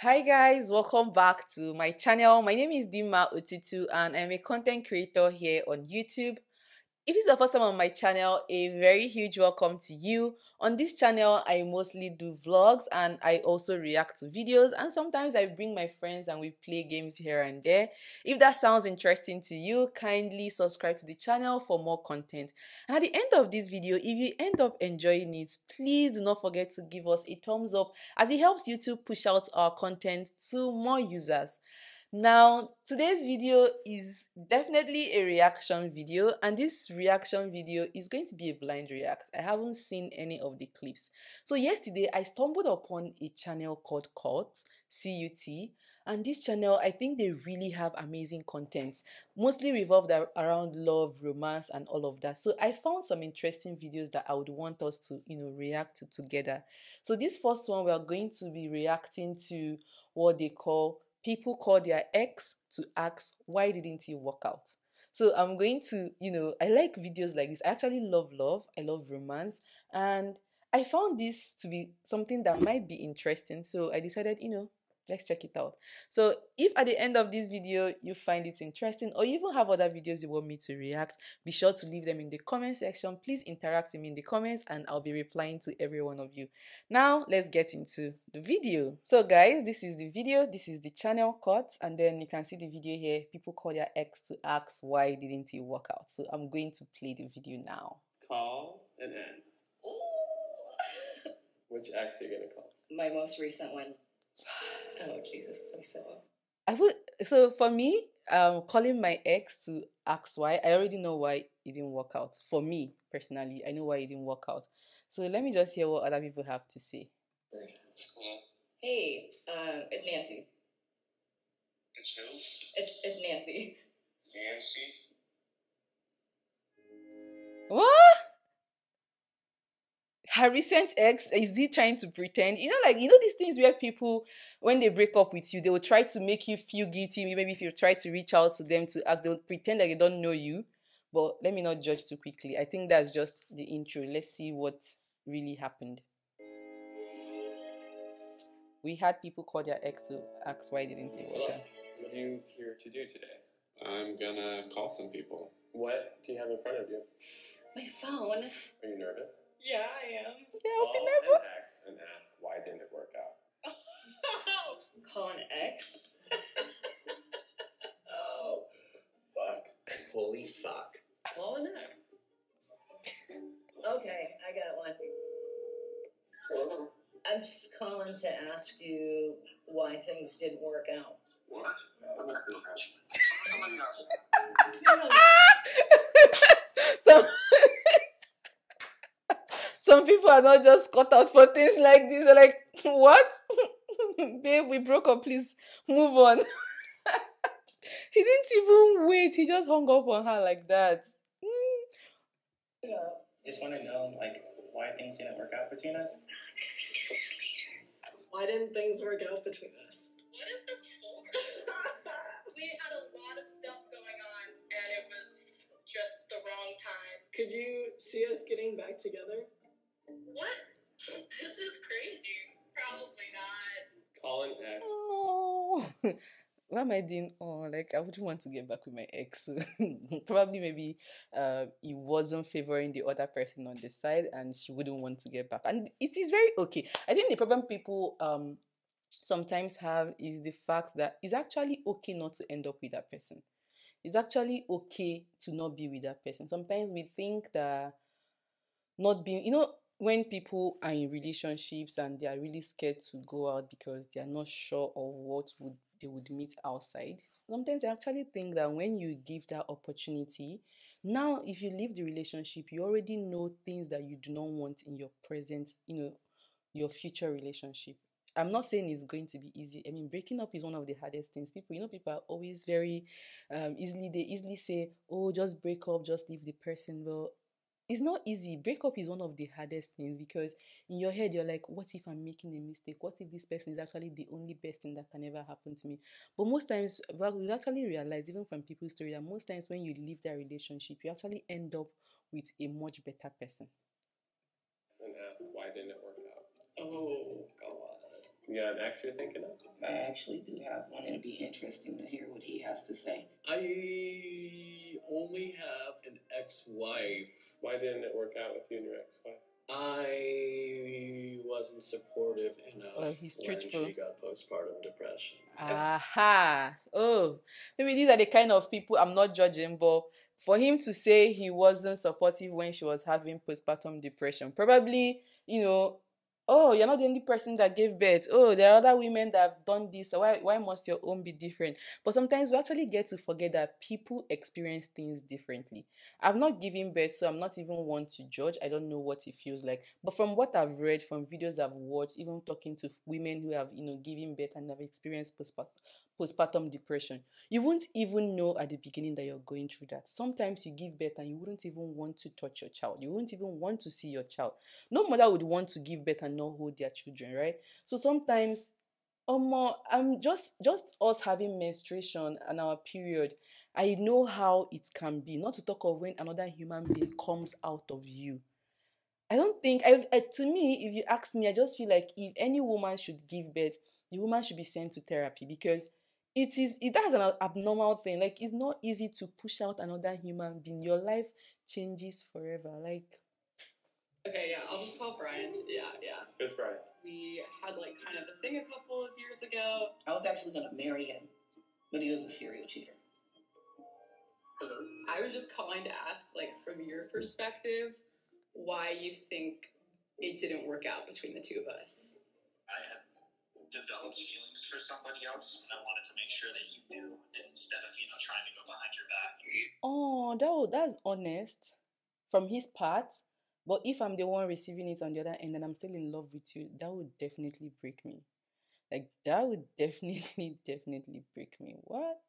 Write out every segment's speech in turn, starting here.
Hi guys, welcome back to my channel. My name is Dinma Otutu and I'm a content creator here on YouTube. If it's your first time on my channel, a very huge welcome to you. On this channel, I mostly do vlogs and I also react to videos, and sometimes I bring my friends and we play games here and there. If that sounds interesting to you, kindly subscribe to the channel for more content. And at the end of this video, if you end up enjoying it, please do not forget to give us a thumbs up as it helps YouTube push out our content to more users. Now, today's video is definitely a reaction video, and this reaction video is going to be a blind react. I haven't seen any of the clips. So yesterday, I stumbled upon a channel called CUT, and this channel, I think they really have amazing content, mostly revolved around love, romance, and all of that. So I found some interesting videos that I would want us to, react to together. So this first one, we are going to be reacting to what they call people call their ex to ask why didn't he work out. So I'm going to, I like videos like this. I actually love love, I love romance, and I found this to be something that might be interesting. So I decided, let's check it out. So if at the end of this video you find it interesting, or you even have other videos you want me to react, be sure to leave them in the comment section. Please interact with me in the comments and I'll be replying to every one of you. Now let's get into the video. So guys, this is the video, this is the channel cut, and then you can see the video here. People call their ex to ask why didn't he work out. So I'm going to play the video now. Call an ex. Ooh. Which ex are you gonna call? My most recent one. Oh Jesus, so. So for me, calling my ex to ask why, I already know why it didn't work out. For me personally, I know why it didn't work out. So let me just hear what other people have to say. Hey, it's Nancy. It's who? It's Nancy. Nancy? What? Her recent ex, is he trying to pretend? These things where people, when they break up with you, they will try to make you feel guilty. Maybe if you try to reach out to them to ask, they'll pretend like they don't know you. But let me not judge too quickly. I think that's just the intro. Let's see what really happened. We had people call their ex to ask why didn't it work out. What are you here to do today? I'm gonna call some people. What do you have in front of you? My phone. Are you nervous? Yeah, I am. Yeah, I'll be Call nervous. an ex and ask why didn't it work out. Call an ex? Oh, fuck. Holy fuck. Call an ex. Okay, I got one. I'm just calling to ask you why things didn't work out. What? Somebody else. Some people are not just cut out for things like this. They're like, what? Babe, we broke up, please move on. He didn't even wait. He just hung up on her like that. Just want to know, why things didn't work out between us? Why didn't things work out between us? What is this for? We had a lot of stuff going on, and it was just the wrong time. Could you see us getting back together? What? This is crazy. Probably not. Call an ex. Oh, what am I doing? Oh, I wouldn't want to get back with my ex. Probably maybe he wasn't favoring the other person on the side and she wouldn't want to get back. And it is very okay. I think the problem people sometimes have is the fact that it's actually okay not to end up with that person. It's actually okay to not be with that person. Sometimes we think that not being, when people are in relationships and they are really scared to go out because they are not sure of what they would meet outside, sometimes I actually think that when you give that opportunity, now if you leave the relationship, you already know things that you do not want in your present, your future relationship. I'm not saying it's going to be easy. I mean, breaking up is one of the hardest things. People are always very they easily say, oh, just break up, just leave the person. Well, it's not easy. Breakup is one of the hardest things because in your head, you're like, what if I'm making a mistake? What if this person is actually the only best thing that can ever happen to me? But most times, we actually realize, even from people's story, that most times when you leave that relationship, you actually end up with a much better person. And ask why didn't it work out. Oh, God. You got an ex you're thinking of? I actually do have one. It'll be interesting to hear what he has to say. I only have an ex-wife. Why didn't it work out with you and your ex-wife? I wasn't supportive enough Oh, he's when truthful. she got postpartum depression. Aha. Oh, maybe these are the kind of people I'm not judging, but for him to say he wasn't supportive when she was having postpartum depression, probably, oh, you're not the only person that gave birth. Oh, there are other women that have done this. So why must your own be different? But sometimes we actually get to forget that people experience things differently. I've not given birth, so I'm not even one to judge. I don't know what it feels like. But from what I've read, from videos I've watched, even talking to women who have, given birth and have experienced postpartum depression, you won't even know at the beginning that you're going through that. Sometimes you give birth and you wouldn't even want to touch your child. You wouldn't even want to see your child. No mother would want to give birth and not hold their children, right? So sometimes, just us having menstruation and our period, I know how it can be. Not to talk of when another human being comes out of you. I don't think, to me, if you ask me, I just feel like if any woman should give birth, the woman should be sent to therapy, because it is an abnormal thing. Like, it's not easy to push out another human being. Your life changes forever. Like, okay, yeah, I'll just call Brian. Yeah. Who's Brian? We had like kind of a thing a couple of years ago. I was actually gonna marry him, but he was a serial cheater. I was just calling to ask, like, from your perspective, why you think it didn't work out between the two of us. I had developed feelings for somebody else, and I wanted to make sure that you knew, instead of trying to go behind your back. oh, that's honest from his part. But if I'm the one receiving it on the other end and I'm still in love with you, that would definitely break me. Like, that would definitely break me. What?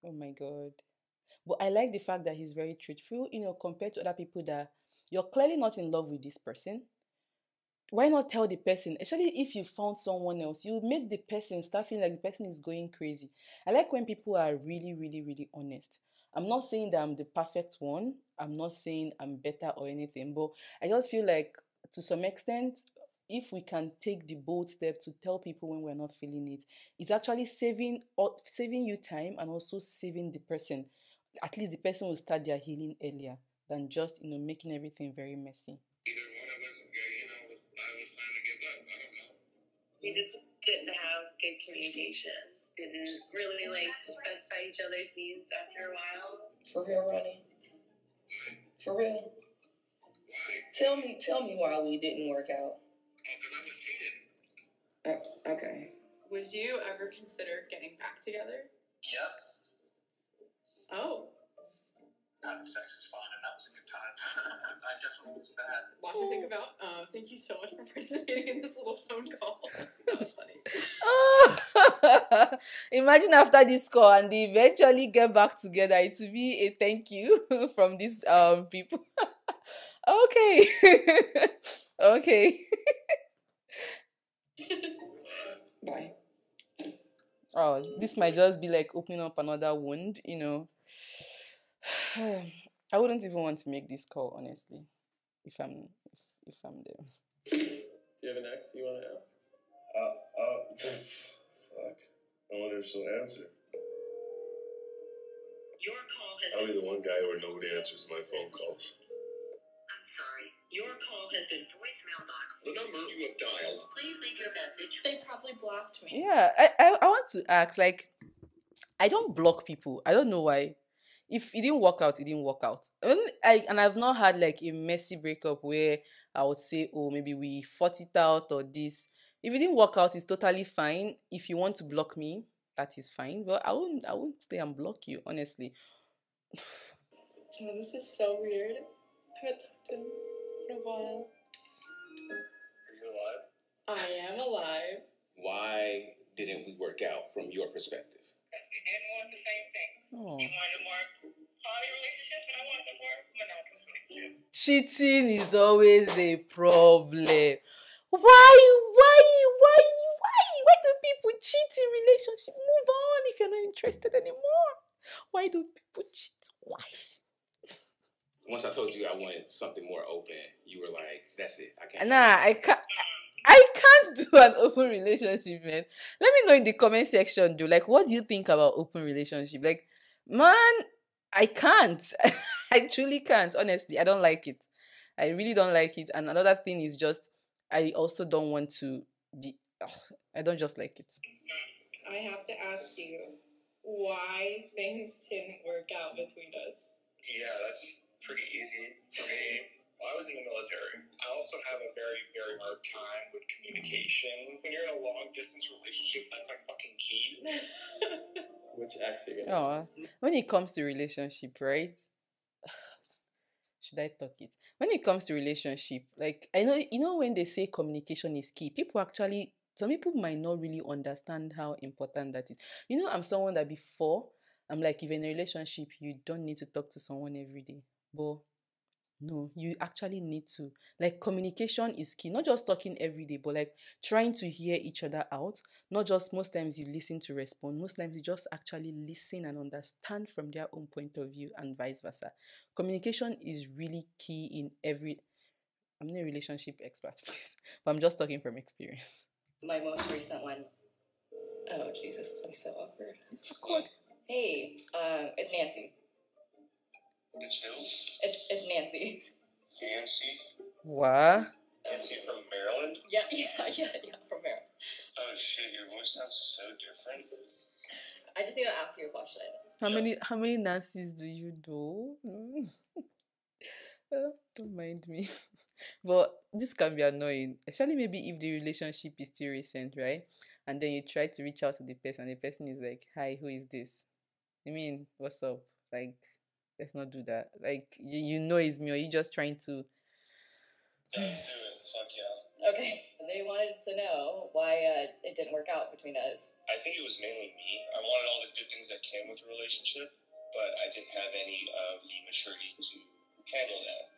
Oh my God. But I like the fact that he's very truthful, compared to other people that you're clearly not in love with this person. Why not tell the person? Especially if you found someone else, you make the person start feeling like the person is going crazy. I like when people are really, really, really honest. I'm not saying that I'm the perfect one. I'm not saying I'm better or anything, but I just feel like, to some extent, if we can take the bold step to tell people when we're not feeling it, it's actually saving you time and also saving the person. At least the person will start their healing earlier than just, making everything very messy. Either one of us, I was trying to give up. I don't know. We just didn't have good communication. Didn't really specify each other's needs after a while. For real, Ronnie? For real? Why? Tell me why we didn't work out. Because I was cheated. Okay. Would you ever consider getting back together? Yep. Oh, Having sex is fun, and that was a good time. I definitely miss that. lot to think about. Thank you so much for participating in this little phone call. That was funny. Imagine after this call and they eventually get back together, it will be a thank you from these people. Okay. Okay. Bye. Oh, this might just be like opening up another wound, I wouldn't even want to make this call, honestly, if I'm there. Do you have an ex you want to ask? Fuck. I wonder if she'll answer. Your call has I'll be the one guy where nobody answers my phone calls. I'm sorry. Your call has been voicemail box. The number you have dialed. Please leave your message. They probably blocked me. Yeah, I want to ask, like, I don't block people. I don't know why. If it didn't work out, it didn't work out. And I've not had like a messy breakup where I would say, oh, maybe we fought it out or this. If it didn't work out, it's totally fine. If you want to block me, that is fine. But I won't stay and block you, honestly. Oh, this is so weird. I haven't talked to him in a while. Are you alive? I am alive. Why didn't we work out from your perspective? Because we didn't want the same thing. Oh. You wanted a more poly relationship, and I wanted a more monogamous relationship. Cheating is always a problem. Why do people cheat in relationship? Move on if you're not interested anymore. Why do people cheat? Why? Once I told you I wanted something more open, you were like, "That's it. I can't." Nah, I can't. I can't do an open relationship, man. Let me know in the comment section, though. Like, what do you think about open relationship? Like, man, I can't. I truly can't. Honestly, I don't like it. I really don't like it. And another thing is just, I also don't want to be. Ugh, I don't just like it. I have to ask you why things didn't work out between us. Yeah, that's pretty easy for me. I was in the military. I also have a very, very hard time with communication. When you're in a long distance relationship, that's like fucking key. Which ex are you gonna? Oh, when it comes to relationship, right? Should I talk it? When it comes to relationship, like I know, when they say communication is key, some people might not really understand how important that is. I'm someone that before, I'm like, if you're in a relationship, you don't need to talk to someone every day. But no, you actually need to. Like, communication is key. Not just talking every day, but like trying to hear each other out. Not just most times you listen to respond. Most times you just actually listen and understand from their own point of view and vice versa. Communication is really key in every. I'm not a relationship expert, please, but I'm just talking from experience. My most recent one. Oh Jesus, this is so awkward. It's awkward. Hey, it's Nancy. It's who? It's Nancy. Nancy? What? Nancy from Maryland? Yeah, from Maryland. Oh shit, your voice sounds so different. I just need to ask you a question. How many Nancy's do you do? Don't mind me. But this can be annoying, especially maybe if the relationship is still recent, right? And then you try to reach out to the person, and the person is like, "Hi, who is this? I mean, what's up? Like, let's not do that. Like, you know it's me, or you just trying to." Let's do it. Fuck yeah. Okay. They wanted to know why it didn't work out between us. I think it was mainly me. I wanted all the good things that came with a relationship, but I didn't have any of the maturity to handle that.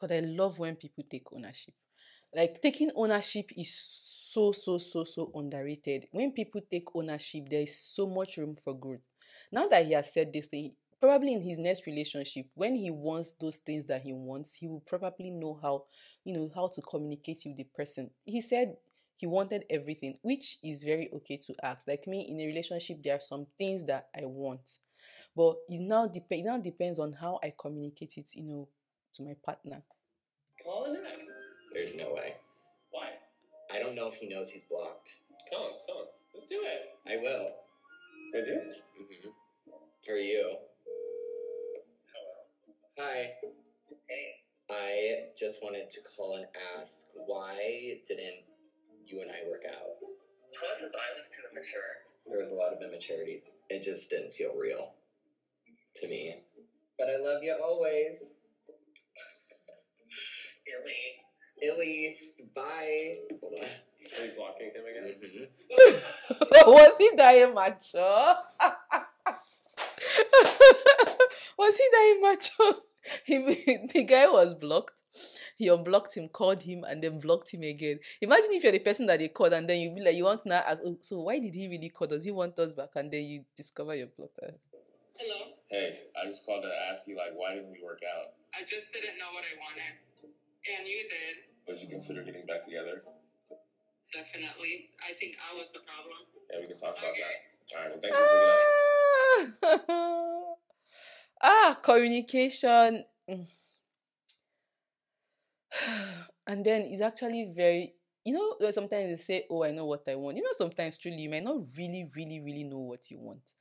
But I love when people take ownership. Like, taking ownership is so underrated. When people take ownership, there is so much room for growth. Now that he has said this thing, probably in his next relationship, when he wants those things that he wants, he will probably know how to communicate with the person. He said he wanted everything, which is very okay to ask. Like me, in a relationship, there are some things that I want, but it now depends on how I communicate it, to my partner. Call an ex. There's no way. Why? I don't know if he knows he's blocked. Come on. Let's do it. I will. I do? Mm-hmm. For you. Hello. Hi. Hey. I just wanted to call and ask, why didn't you and I work out? Because I was too immature. There was a lot of immaturity. It just didn't feel real to me. But I love you always. Illy. Bye. Hold on. Are you blocking him again? Mm-hmm. Was he dying mature? Was he dying mature? The guy was blocked. He unblocked him, called him, and then blocked him again. Imagine if you're the person that they called, and then you be like, you want to now ask, oh, so why did he really call? Does he want us back? And then you discover you're blocked. Hello? Hey, I just called to ask you, like, why didn't we work out? I just didn't know what I wanted. And you did. Would you consider getting back together? Definitely. I think I was the problem. Yeah, we can talk about Okay. that. All right, well, thank you for bringing Communication. And then it's actually very, sometimes they say, oh, I know what I want. Sometimes truly you might not really, really, really know what you want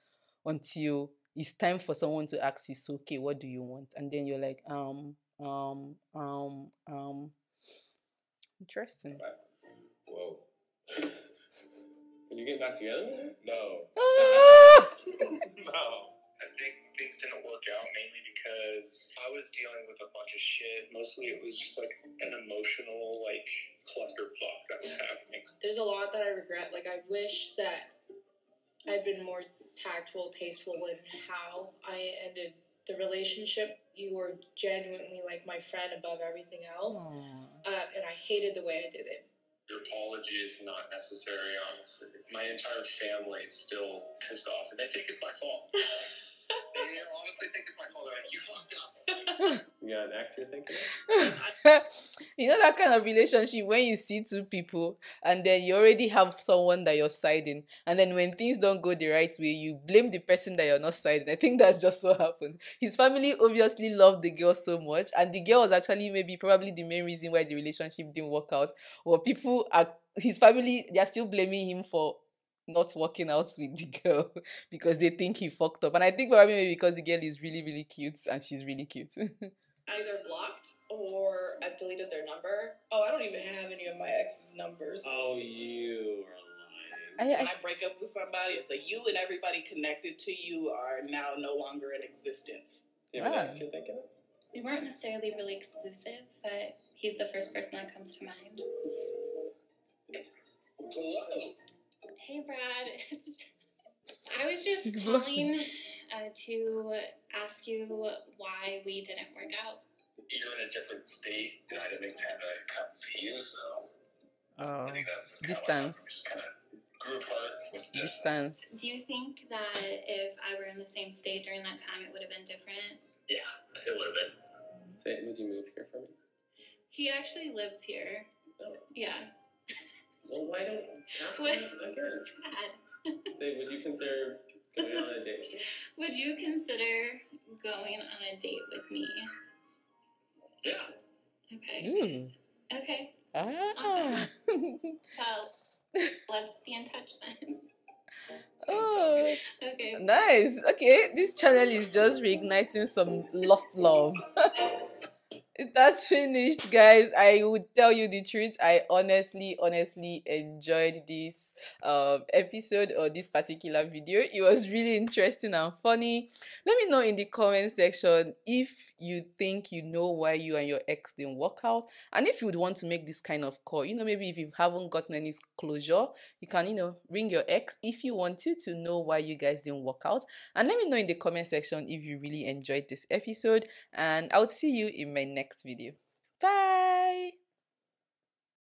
until it's time for someone to ask you, so, okay, what do you want? And then you're like, interesting. Whoa. Can you get back together with him? No. No. I think things didn't work out mainly because I was dealing with a bunch of shit. Mostly it was just like an emotional clusterfuck that was happening. There's a lot that I regret. Like, I wish that I'd been more tactful, tasteful in how I ended the relationship. You were genuinely like my friend above everything else. And I hated the way I did it. Your apology is not necessary, honestly. My entire family is still pissed off, and they think it's my fault. They honestly think it's my fault. Like, you fucked up. You got an ex you're thinking You know that kind of relationship when you see two people and then you already have someone that you're siding, and then when things don't go the right way, you blame the person that you're not siding. I think that's just what happened. His family obviously loved the girl so much, and the girl was actually maybe probably the main reason why the relationship didn't work out. Or people are his family, they're still blaming him for not working out with the girl because they think he fucked up. And I think probably maybe because the girl is really, really cute and she's really cute. Either blocked or I've deleted their number. Oh, I don't even have any of my ex's numbers. Oh, you are lying. When I break up with somebody, it's like you and everybody connected to you are now no longer in existence. You have an ex you're thinking of? We weren't necessarily really exclusive, but he's the first person that comes to mind. Hello. Hey, Brad. I was just She's calling blushing. to ask you why we didn't work out. You're in a different state, and I didn't make time to come see you, so I think that's just kinda what happened. Distance. We just kind of grew apart with Distance. Do you think that if I were in the same state during that time, it would have been different? Yeah, it would have been. Say, would you move here for me? He actually lives here. Oh. Yeah. Well, why don't ask What? him again? Brad. Say, would you consider going on a date with me? Would you consider going on a date with me? Yeah. Okay. Ooh. Okay. Ah. Well, let's be in touch then. Oh. Okay. Nice. Okay, this channel is just reigniting some lost love. That's finished, guys. I would tell you the truth. I honestly enjoyed this episode or this particular video. It was really interesting and funny. Let me know in the comment section if you think you know why you and your ex didn't work out, and if you would want to make this kind of call. Maybe if you haven't gotten any closure, you can ring your ex if you want to know why you guys didn't work out. And let me know in the comment section if you really enjoyed this episode, and I'll see you in my next video. Bye.